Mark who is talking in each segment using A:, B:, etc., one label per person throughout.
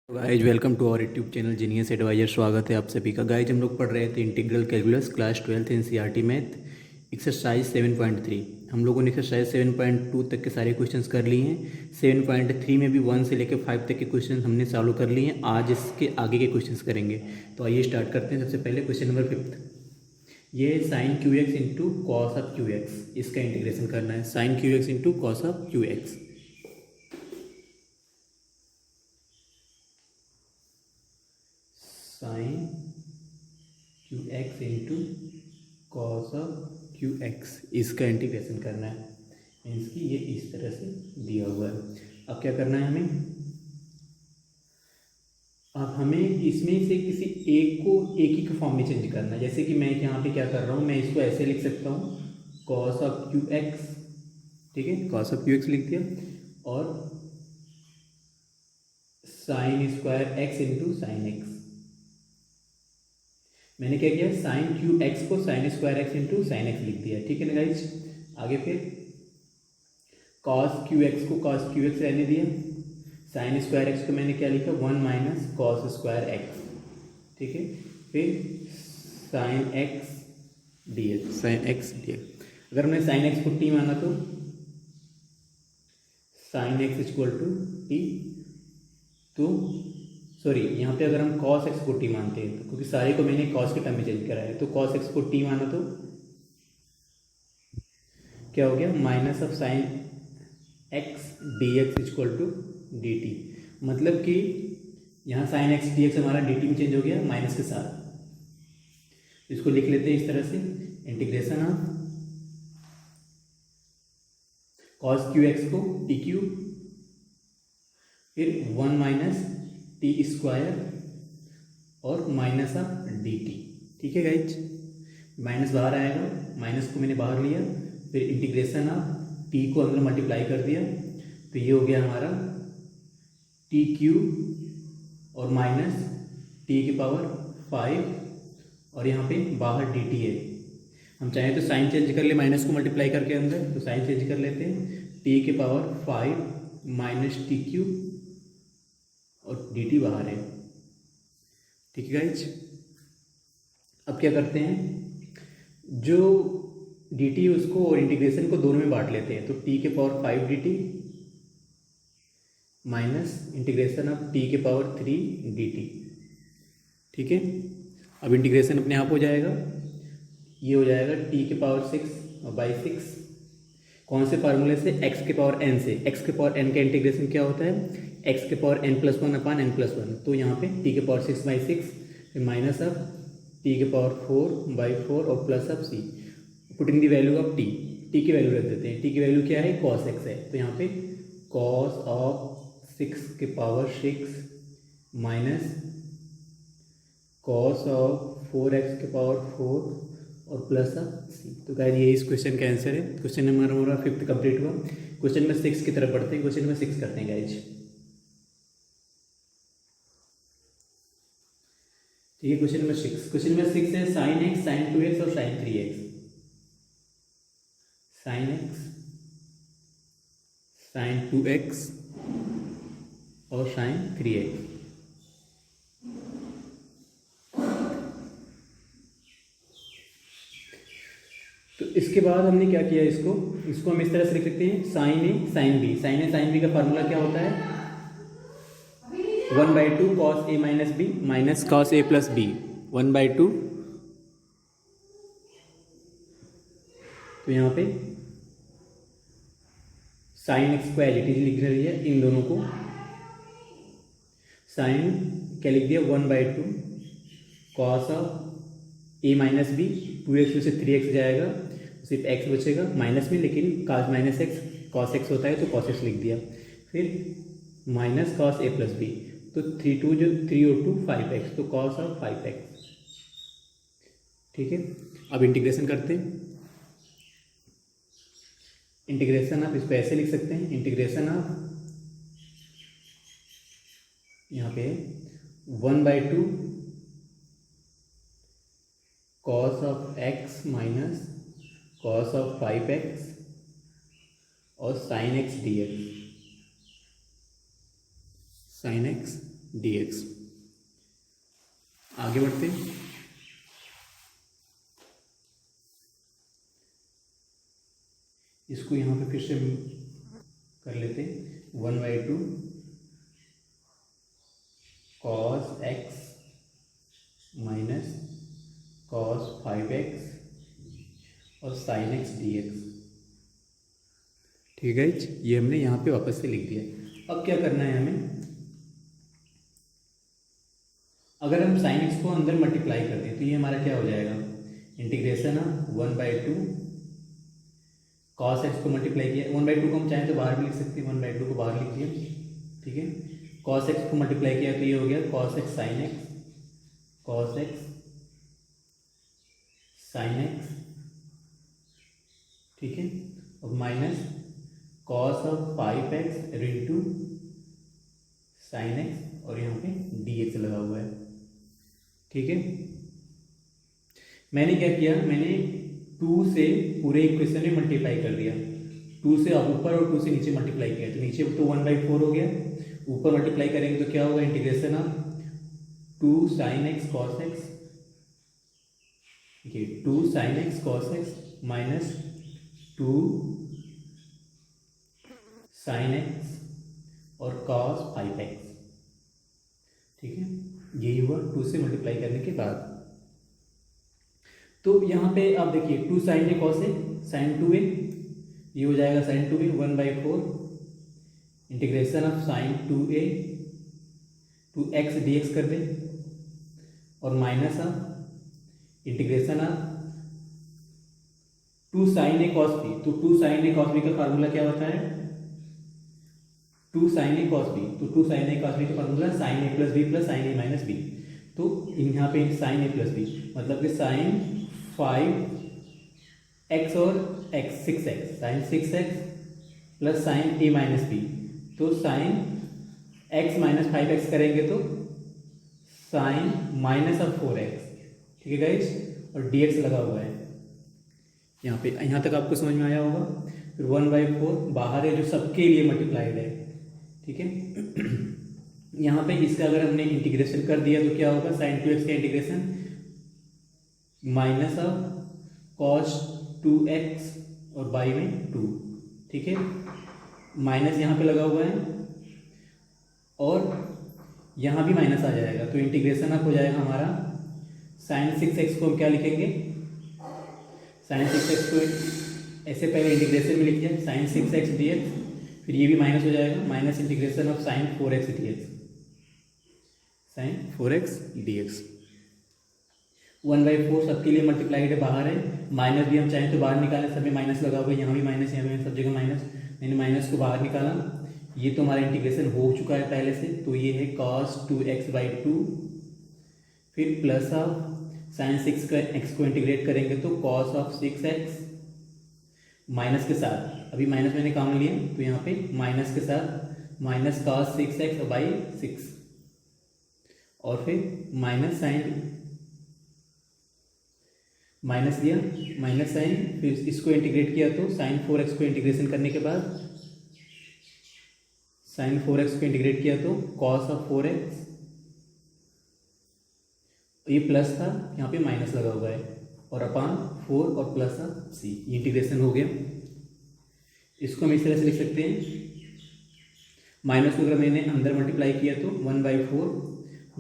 A: Guys welcome to our YouTube channel genius advisor. स्वागत है आप सभी का। गाइज हम लोग पढ़ रहे थे integral calculus class 12th NCERT math exercise 7.3। हम लोगों ने एक्सरसाइज 7.2 तक के सारे क्वेश्चंस कर लिए हैं। 7.3 में भी 1 से लेकर 5 तक के क्वेश्चंस हमने चालू कर लिए हैं। आज इसके आगे के क्वेश्चंस करेंगे। तो आइए स्टार्ट करते हैं। सबसे पहले क्वेश्चन नंबर 5। ये sine q x into cos of q x, इसका इंटीग्रेशन करना है। Sine q x into cos of q x. Sine q x into cos of q x, इसका इंटीग्रेशन करना है। मीन्स कि ये इस तरह से दिया हुआ है। अब क्या करना है हमें, अब हमें इसमें से किसी एक को एक ही के फॉर्म में चेंज करना है। जैसे कि मैं यहाँ पे क्या कर रहा हूँ, मैं इसको ऐसे लिख सकता हूँ कॉस ऑफ क्यू एक्स, ठीक है, कॉस ऑफ क्यू एक्स लिख दिया, और sign square x into sine x. मैंने क्या किया, साइन क्यू एक्स को sign square x into sine x लिख दिया, ठीक है ना गाइज। आगे फिर कॉस क्यू एक्स को कॉस क्यू एक्स रहने दिया। साइन स्क्वायर एक्स को मैंने क्या लिखा, 1 माइनस कॉस स्क्वायर एक्स, ठीक है। फिर sine x d x, sine x d x. अगर हमने साइन एक्स को टी माना तो sine x equal to t, तो सॉरी यहाँ पे अगर हम कॉस एक्स को टी मानते हैं तो, क्योंकि सारे को मैंने कॉस के टर्म में चेंज करा है, तो कॉस एक्स को टी माना तो क्या हो गया, minus of sine x d x equal to d t. मतलब कि यहाँ साइन एक्स डी एक्स हमारा डी टी में चेंज हो गया माइनस के साथ। इसको लिख लेते हैं इस तरह से, integration of cos Q x को टी क्यू, फिर 1 माइनस टी स्क्वायर और माइनस ऑफ डी टी, ठीक है गाइज। माइनस बाहर आएगा, माइनस को मैंने बाहर लिया, फिर इंटीग्रेशन ऑफ टी को अंदर मल्टीप्लाई कर दिया, तो ये हो गया हमारा टी क्यू और माइनस टी की पावर 5, और यहाँ पे बाहर डी टी है। हम चाहें तो साइन चेंज कर ले, माइनस को मल्टीप्लाई करके अंदर, तो साइन चेंज कर लेते हैं, टी की पावर 5 माइनस टी क्यू और डी टी बाहर है, ठीक है गाइज। अब क्या करते हैं, जो डी टी उसको और इंटीग्रेशन को दोनों में बांट लेते हैं, तो टी के power 5 D T minus integration of t के पावर 3 डी टी, ठीक है। अब इंटीग्रेशन अपने आप हो जाएगा, ये हो जाएगा टी के पावर 6 बाई 6। कौन से फार्मूले से, एक्स के पावर एन से। एक्स के पावर एन का इंटीग्रेशन क्या होता है, एक्स के पावर एन प्लस 1 अपान एन प्लस 1। तो यहाँ पे टी के पावर 6 बाई 6, फिर माइनस ऑफ टी के पावर 4 बाई 4 और plus of c, putting the value of t. T की वैल्यू रख देते हैं, टी की वैल्यू क्या है, कॉस एक्स है, तो यहाँ पे कॉस ऑफ 6 के power 6 minus cos of 4x के पावर 4 और प्लस ऑफ सी। तो गाइस ये इस क्वेश्चन का आंसर है। क्वेश्चन नंबर हमारा 5 कंप्लीट हुआ। क्वेश्चन नंबर 6 की तरफ बढ़ते हैं। क्वेश्चन नंबर 6 करते हैं गाइज, ठीक है। क्वेश्चन नंबर 6, क्वेश्चन नंबर 6 है साइन एक्स, साइन 2x और sign 3x। Sine x, sign 2x और साइन 3x। तो इसके बाद हमने क्या किया, इसको हम इस तरह से लिख सकते हैं, साइन ए साइन बी। साइन ए साइन बी का फार्मूला क्या होता है, 1/2 cos A minus b minus cos A plus B, 1/2। तो यहाँ पे साइन एक्स को एज इट इज लिख रही है, इन दोनों को साइन क्या लिख दिया, 1/2 cos of a minus b, 2x में से 3x जाएगा, सिर्फ x बचेगा माइनस में, लेकिन cos minus x cos x होता है तो cos एक्स लिख दिया, फिर minus cos A plus B, तो 3 2 जो 3 और 2 5x, तो cos ऑफ 5x, ठीक है। अब इंटीग्रेशन करते हैं। इंटीग्रेशन आप इसको ऐसे लिख सकते हैं, इंटीग्रेशन आप यहाँ पे 1/2 cos of x minus cos of 5x और sign x d x, sine x dx। आगे बढ़ते हैं। इसको यहाँ पे फिर से कर लेते हैं। 1/2 cos x minus cos 5x और sin x dx। ठीक है, ये हमने यहाँ पे वापस से लिख दिया। अब क्या करना है हमें, अगर हम sin x को अंदर मल्टीप्लाई कर दें तो ये हमारा क्या हो जाएगा, इंटीग्रेशन ऑफ 1/2 cos x को मल्टीप्लाई किया। 1/2 को हम चाहें तो बाहर भी लिख सकते हैं, 1/2 को बाहर लिख दिया। ठीक है, cos x को मल्टीप्लाई किया तो ये हो गया cos x sin x, cos x sin x। ठीक है, अब minus cos of 5x into sin x और यहाँ पे dx लगा हुआ है। ठीक है, मैंने क्या किया, मैंने 2 से पूरे इक्वेशन में मल्टीप्लाई कर दिया। 2 से ऊपर और 2 से नीचे मल्टीप्लाई किया तो नीचे तो 1/4 हो गया, ऊपर मल्टीप्लाई करेंगे तो क्या होगा, integration of 2 sin x cos x। ठीक है, 2 sin x cos x minus 2 sin x और cos 5x। ठीक है, यही हुआ 2 से मल्टीप्लाई करने के बाद। तो यहाँ पे आप देखिए 2 sin a cos a sin 2a, ये हो जाएगा sin 2a 1/4 integration of sin 2a 2x dx कर दें और minus of integration of 2 sin a cos b। तो 2 sin a cos b का फार्मूला क्या होता है, 2 sin a cos b। तो 2 sin a cos b का formula sin a plus b plus sin a minus b. तो यहाँ पे sin a प्लस बी मतलब कि sin 5x और x 6x sin 6x plus sin a minus b. तो sin x minus 5x करेंगे तो sin माइनस ऑफ 4x। ठीक है गाइस, और dx लगा हुआ है यहाँ पे। यहाँ तक आपको समझ में आया होगा। फिर 1/4 बाहर है जो सबके लिए मल्टीप्लाइड है। ठीक है, यहाँ पे इसका अगर हमने इंटीग्रेशन कर दिया तो क्या होगा, sin 2x का integration minus of cos 2x और बाई में 2। ठीक है, माइनस यहाँ पे लगा हुआ है और यहाँ भी माइनस आ जाएगा तो इंटीग्रेशन अप हो जाएगा हमारा। sin 6x को हम क्या लिखेंगे, sin 6x को ऐसे पहले इंटीग्रेशन में लिख दिया sin 6x dx, फिर ये भी माइनस हो जाएगा minus integration of sin 4x dx, sin 4x dx। 1/4 सबके लिए मल्टीप्लाइड है, बाहर है। माइनस भी हम चाहें तो बाहर निकालें, सब में माइनस लगा हुआ है, यहाँ भी माइनस, यहाँ भी सब जगह माइनस। मैंने माइनस को बाहर निकाला। ये तो हमारा इंटीग्रेशन हो चुका है पहले से, तो ये है cos 2x/2 फिर प्लस ऑफ sin 6x को इंटीग्रेट करेंगे तो cos ऑफ 6x माइनस के साथ, अभी माइनस मैंने काम लिया तो यहाँ पे माइनस के साथ माइनस cos 6x/6 और फिर माइनस साइन माइनस दिया, माइनस साइन, फिर इसको इंटीग्रेट किया तो sin 4x को इंटीग्रेशन करने के बाद sin 4x को इंटीग्रेट किया तो cos ऑफ 4x, ये प्लस था यहाँ पे माइनस लगा हुआ है और अपान 4 और प्लस ऑफ c, ये इंटीग्रेशन हो गया। इसको हम इस तरह से लिख सकते हैं, माइनस को अगर मैंने अंदर मल्टीप्लाई किया तो 1/4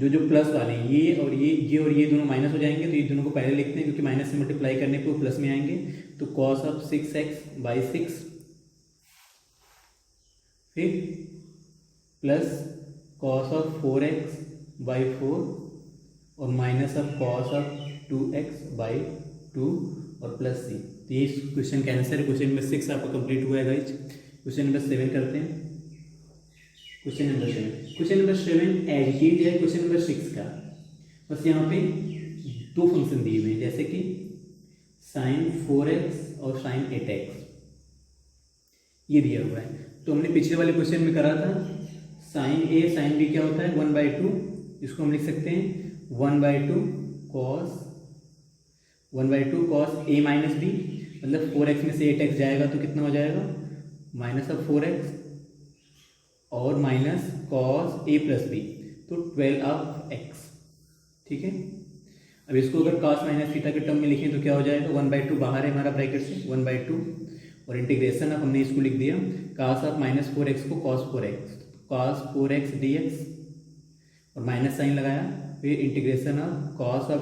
A: जो प्लस वाले हैं ये और ये दोनों माइनस हो जाएंगे, तो ये दोनों को पहले लिखते हैं क्योंकि माइनस से मल्टीप्लाई करने पे वो प्लस में आएंगे। तो cos ऑफ 6x/6 फिर प्लस cos ऑफ 4x/4 और minus of cos of 2x/2 और प्लस c। तो ये क्वेश्चन का आंसर है। क्वेश्चन नंबर 6 आपका कंप्लीट हुआ है गाइज। क्वेश्चन नंबर 7 करते हैं। Question number 7 as it is है क्वेश्चन नंबर 6 का, बस यहाँ पे 2 फंक्शन दिए हुए हैं जैसे कि sin 4x और sin 8x ये दिया हुआ है। तो हमने पिछले वाले क्वेश्चन में करा था sin a sin b क्या होता है 1/2, इसको हम लिख सकते हैं 1/2 cos a माइनस b, मतलब 4x में से 8x जाएगा तो कितना हो जाएगा माइनस ऑफ 4x और minus cos a plus b, तो 12 ठीक है। अब इसको अगर cos माइनस थीटा के टर्म में लिखें तो क्या हो जाएगा, 1/2 बाहर है हमारा ब्रैकेट से, 1/2 और इंटीग्रेशन अब हमने इसको लिख दिया cos ऑफ -4x को cos 4x dx और माइनस साइन लगाया, फिर integration of cos of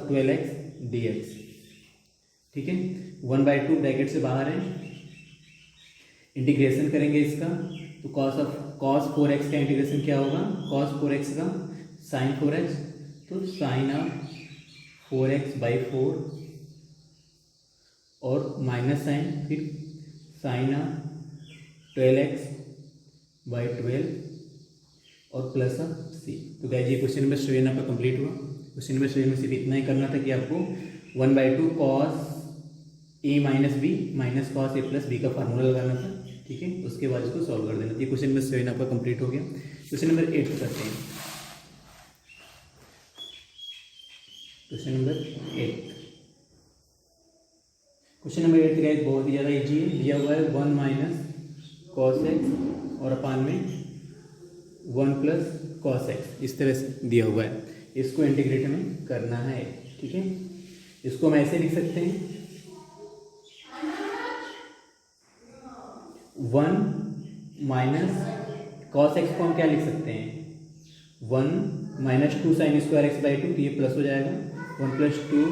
A: 12x dx, ठीक है। 1/2 ब्रैकेट से बाहर है, इंटीग्रेशन करेंगे इसका तो cos 4x का इंटीग्रेशन क्या होगा, cos 4x का sin 4x, तो sin ऑफ 4x/4 और माइनस साइन, फिर sin ऑफ 12x/12 और प्लस ऑफ c। तो गाइस ये क्वेश्चन नंबर 7 आपका कंप्लीट हुआ। क्वेश्चन नंबर 7 में सिर्फ इतना ही करना था कि आपको 1/2 cos a minus b minus cos a plus b का फार्मूला लगाना था, ठीक है। उसके बाद इसको सॉल्व कर देना। ये क्वेश्चन नंबर 7 आपका कंप्लीट हो गया। क्वेश्चन नंबर 8 करते हैं। क्वेश्चन नंबर 8 गाइस बहुत ही ज़्यादा इजी है। दिया हुआ है 1 माइनस cos x और अपान में 1 प्लस cos x, इस तरह से दिया हुआ है। इसको इंटीग्रेट में करना है, ठीक है। इसको हम ऐसे लिख सकते हैं 1 माइनस cos x को हम क्या लिख सकते हैं, 1 माइनस 2 sin स्क्वायर x/2, तो ये प्लस हो जाएगा 1 प्लस 2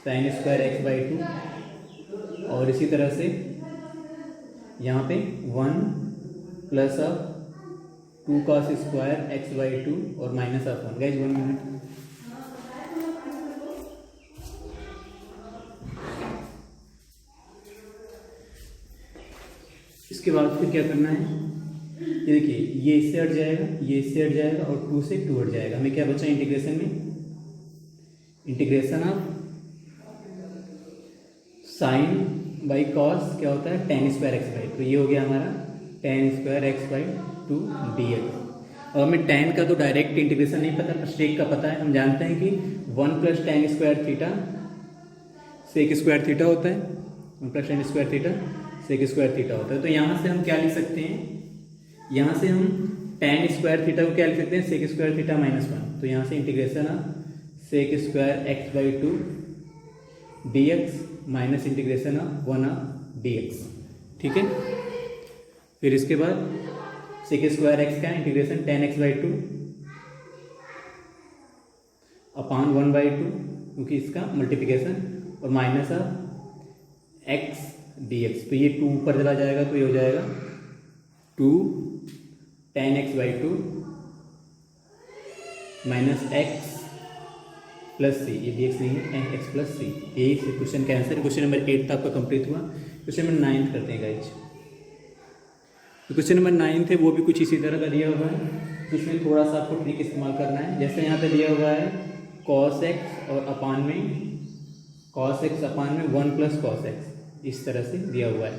A: sin स्क्वायर x/2 और इसी तरह से यहाँ पे 1 plus of 2 cos square x/2 और माइनस ऑफ 1। गाइज 1 मिनट, इसके बाद फिर क्या करना है, ये देखिए ये इससे हट जाएगा, ये इससे हट जाएगा और 2 से 2 हट जाएगा। हमें क्या बचा इंटीग्रेशन में, integration of sign by cos क्या होता है, tan स्क्वायर x/2, तो ये हो गया हमारा tan स्क्वायर x/2 dx। और हमें tan का तो डायरेक्ट इंटीग्रेशन नहीं पता, पर sec का पता है। हम जानते हैं कि 1 plus tan square theta sec square theta होता है, 1 plus tan square theta sec square theta होता है। तो यहाँ से हम क्या लिख सकते हैं, यहाँ से हम tan स्क्वायर थीटा को क्या लिख सकते हैं, sec स्क्वायर थीटा -1। तो यहाँ से integration of sec square x/2 dx minus integration of 1 of dx, ठीक है। फिर इसके बाद sec स्क्वायर x का इंटीग्रेशन tan x/2 अपान 1/2, क्योंकि इसका मल्टीप्लिकेशन, और माइनस ऑफ x dx। तो ये 2 ऊपर चला जाएगा तो ये हो जाएगा 2 tan x/2 minus x plus C, ये dx नहीं है, tan x प्लस सी। यही क्वेश्चन का आंसर। क्वेश्चन नंबर 8 आपका कंप्लीट हुआ। क्वेश्चन नंबर 9 करते हैं गाइज। तो क्वेश्चन नंबर 9 है वो भी कुछ इसी तरह का दिया हुआ है, तो इसमें थोड़ा सा आपको ट्रिक इस्तेमाल करना है। जैसे यहाँ पे दिया हुआ है cos x और अपान में cos x अपान में 1 प्लस cos x, इस तरह से दिया हुआ है।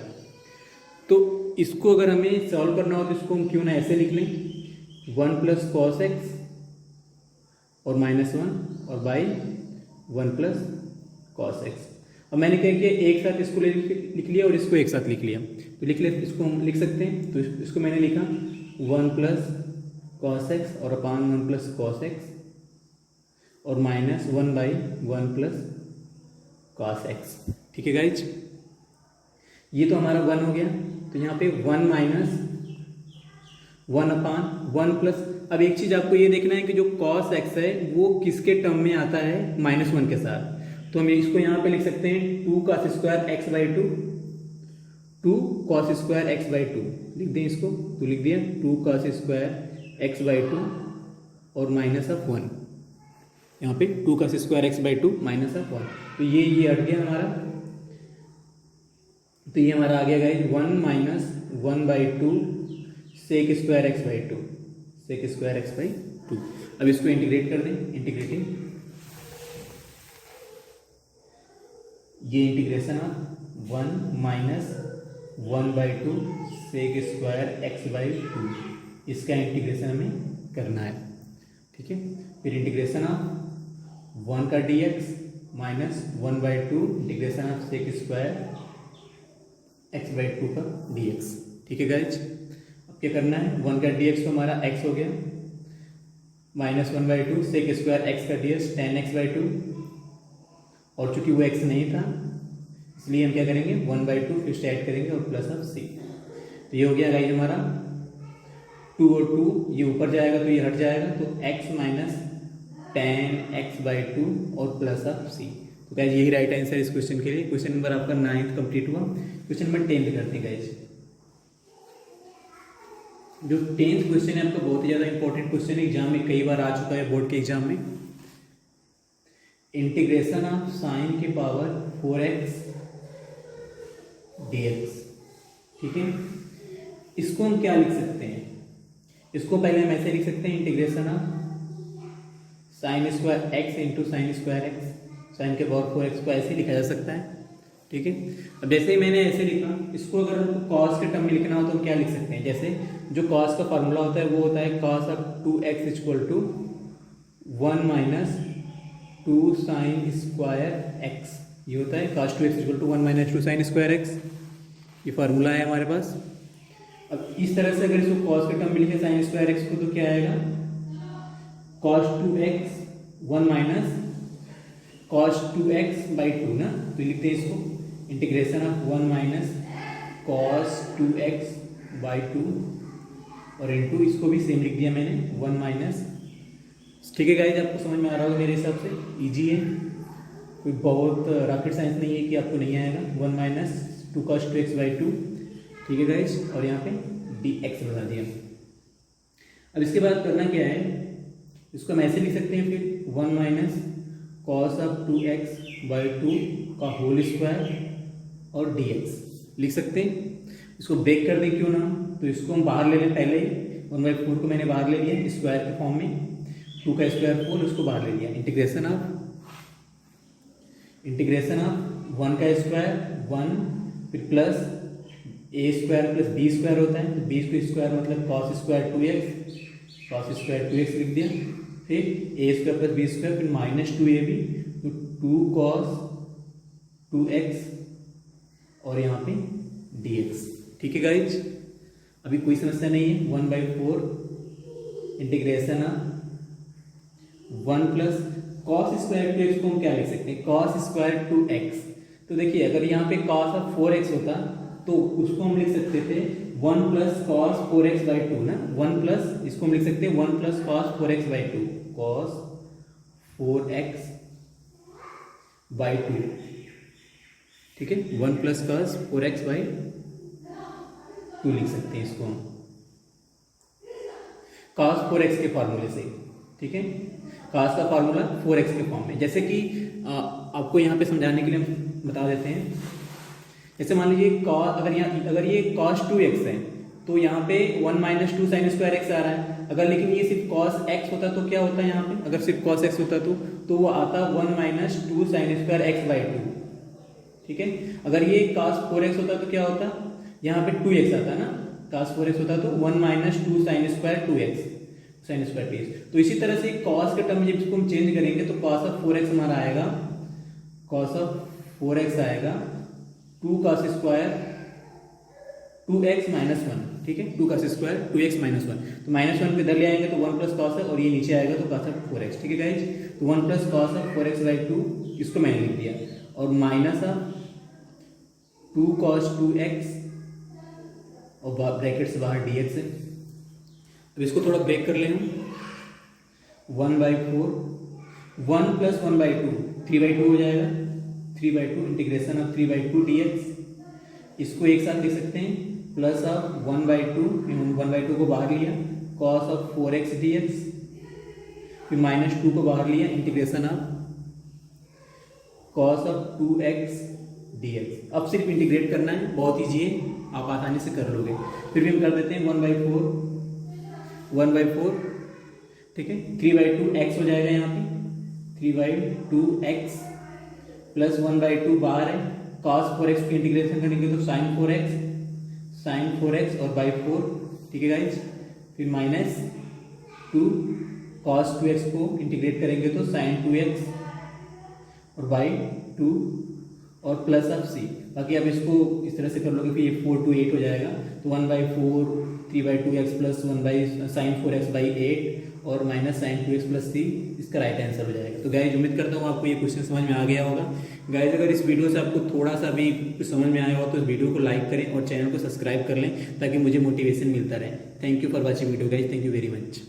A: तो इसको अगर हमें सॉल्व करना हो तो इसको हम क्यों ना ऐसे लिख लें, 1 प्लस cos x और -1 और बाई 1 प्लस cos x। अब मैंने क्या किया, एक साथ इसको लिख लिया और इसको एक साथ लिख लिया। तो लिख ले, इसको हम लिख सकते हैं। तो इसको मैंने लिखा 1 प्लस cos x और अपान 1 प्लस cos x और -1 बाई 1 प्लस cos x, ठीक है गाइज। ये तो हमारा 1 हो गया। तो यहाँ पे 1 माइनस 1 अपान 1 प्लस, अब एक चीज़ आपको ये देखना है कि जो cos x है वो किसके टर्म में आता है, -1 के साथ। तो हम इसको यहाँ पे लिख सकते हैं 2 cos square x/2, 2 cos square x/2 लिख दें इसको। तो लिख दिया 2 cos स्क्वायर x/2 और माइनस ऑफ 1, यहाँ पे 2 cos square x/2 minus of 1। तो ये हट गया हमारा। तो ये हमारा आ गया guys 1 minus 1/2 sec square x/2, sec square x/2। अब इसको इंटीग्रेट कर दें, इंटीग्रेटिंग ये integration of 1 minus 1/2 sec square x/2, इसका इंटीग्रेशन हमें करना है, ठीक है। फिर इंटीग्रेशन ऑफ 1 का dx minus 1/2 integration of sec square x/2 का dx, ठीक है गाइज। क्या करना है, 1 का डी एक्स तो हमारा एक्स हो गया, -1/2 सेक स्क्वायर एक्स का डी एक्स tan x/2, और चूंकि वो एक्स नहीं था इसलिए हम क्या करेंगे 1/2 फिर से ऐड करेंगे और प्लस ऑफ सी। तो ये हो गया गाइस हमारा 2 और 2 ये ऊपर जाएगा तो ये हट जाएगा, तो x माइनस tan x/2 और प्लस ऑफ सी। तो गाइस यही राइट आंसर इस क्वेश्चन के लिए। क्वेश्चन नंबर आपका 9th कंप्लीट हुआ। क्वेश्चन नंबर 10 करते हैं गाइस। जो 10th क्वेश्चन है आपका बहुत ही ज़्यादा इंपॉर्टेंट क्वेश्चन है, एग्जाम में कई बार आ चुका है बोर्ड के एग्जाम में। इंटीग्रेशन ऑफ साइन की पावर 4x dx, ठीक है। इसको हम क्या लिख सकते हैं, इसको पहले हम ऐसे लिख सकते हैं integration of sine square x into sine square x, sine के पावर 4x को ऐसे लिखा जा सकता है, ठीक है। अब जैसे ही मैंने ऐसे लिखा, इसको अगर हमको कॉस के टर्म में लिखना हो तो हम क्या लिख सकते हैं, जैसे जो कॉस का फार्मूला होता है वो होता है cos of 2x equal to 1 minus 2 sine square x, ये होता है cos 2x equal to 1 minus 2 sine square x, ये फार्मूला है हमारे पास। अब इस तरह से अगर इसको कॉस के टर्म में लिखे साइन स्क्वायर एक्स को तो क्या आएगा, cos 2x 1 minus cos 2x/2 ना, तो लिखते हैं इसको integration of 1 minus cos 2x/2 और इनटू इसको भी सेम लिख दिया मैंने 1 माइनस, ठीक है गाइस। आपको समझ में आ रहा होगा मेरे हिसाब से, इजी है, कोई बहुत रॉकेट साइंस नहीं है कि आपको नहीं आएगा। 1 माइनस 2 कॉस 2x/2, ठीक है गाइस, और यहाँ पे dx बना दिया। अब इसके बाद करना क्या है, इसको हम ऐसे लिख सकते हैं फिर 1 माइनस कॉस ऑफ 2x/2 का होल स्क्वायर और dx लिख सकते हैं। इसको ब्रेक कर दें क्यों ना, तो इसको हम बाहर ले लें पहले ही, 1/4 को मैंने बाहर ले लिया स्क्वायर के फॉर्म में, 2 का स्क्वायर 4 उसको बाहर ले लिया, इंटीग्रेशन ऑफ 1 का स्क्वायर 1 फिर plus a square plus b square होता है, तो b को स्क्वायर मतलब कॉस स्क्वायर 2x लिख दिया, फिर a square plus b square फिर माइनस 2ab, तो 2 कॉस 2x और यहाँ पे dx, ठीक है गाइज। अभी कोई समस्या नहीं है। 1/4 integration of 1 plus cos square 2x को हम क्या लिख सकते हैं, कॉस स्क्वायर 2x। तो देखिए अगर यहाँ पे कॉस ऑफ 4x होता तो उसको हम लिख सकते थे 1 प्लस कॉस 4x/2 ना, 1 प्लस इसको हम लिख सकते हैं 1 plus cos 4x/2, cos 4x/2, ठीक है। 1 प्लस कॉस 4x/2 लिख सकते हैं इसको हम कॉस 4x के फॉर्मूले से, ठीक है। कॉस का फॉर्मूला 4x के फॉर्म में, जैसे कि आपको यहाँ पे समझाने के लिए हम बता देते हैं। जैसे मान लीजिए अगर ये cos 2x है तो यहाँ पे 1 माइनस 2 साइन स्क्वायर एक्स आ रहा है। अगर लेकिन ये सिर्फ cos x होता तो क्या होता है यहाँ पे, अगर सिर्फ cos x होता तो वो आता 1 माइनस 2 साइन स्क्वायर x/2, ठीक है। अगर ये cos 4x होता तो क्या होता, यहाँ पे 2x आता ना, cos 4x होता तो 1 minus 2 sine square 2x sine square 2x। तो इसी तरह से cos के टर्म में जब इसको हम चेंज करेंगे तो cos ऑफ 4x हमारा आएगा, cos ऑफ 4x आएगा 2 cos स्क्वायर 2x माइनस 1, ठीक है, 2 cos स्क्वायर 2x माइनस 1, तो माइनस 1 को इधर ले आएंगे तो 1 प्लस कॉस है और ये नीचे आएगा तो cos ऑफ 4x, ठीक है गाइज। तो 1 प्लस कॉस ऑफ 4x/2 इसको मैंने लिख दिया और माइनस ऑफ 2 cos 2x और ब्रैकेट से बाहर dx है। अब इसको थोड़ा ब्रेक कर ले हम, 1/4 1 प्लस 1/2 3/2 हो जाएगा, 3/2 इंटीग्रेशन ऑफ 3/2 dx, इसको एक साथ लिख सकते हैं प्लस ऑफ 1/2 को बाहर लिया cos ऑफ 4x dx, फिर माइनस 2 को बाहर लिया integration of cos of 2x dx। अब सिर्फ इंटीग्रेट करना है, बहुत ईजी है, आप आसानी से कर लोगे। फिर भी हम कर देते हैं 1/4, ठीक है, 3/2 x हो जाएगा यहाँ पे, 3/2 x प्लस 1/2 बाहर है, cos 4x की इंटीग्रेशन करेंगे तो sin 4x और बाई 4, ठीक है गाइज। फिर माइनस 2 cos 2x को इंटीग्रेट करेंगे तो sin 2x और बाई 2 और प्लस ऑफ c। बाकी आप इसको इस तरह से कर लोगे फिर ये 4 to 8 हो जाएगा, तो 1/4 3/2x प्लस 1/sin4x/8 और माइनस sin2x प्लस 3 इसका राइट आंसर हो जाएगा। तो गाइज उम्मीद करता हूँ आपको ये क्वेश्चन समझ में आ गया होगा। गाइज अगर इस वीडियो से आपको थोड़ा सा भी कुछ समझ में आया हो तो इस वीडियो को लाइक करें और चैनल को सब्सक्राइब कर लें ताकि मुझे मोटिवेशन मिलता रहे। Thank you for watching video guys, thank you very much.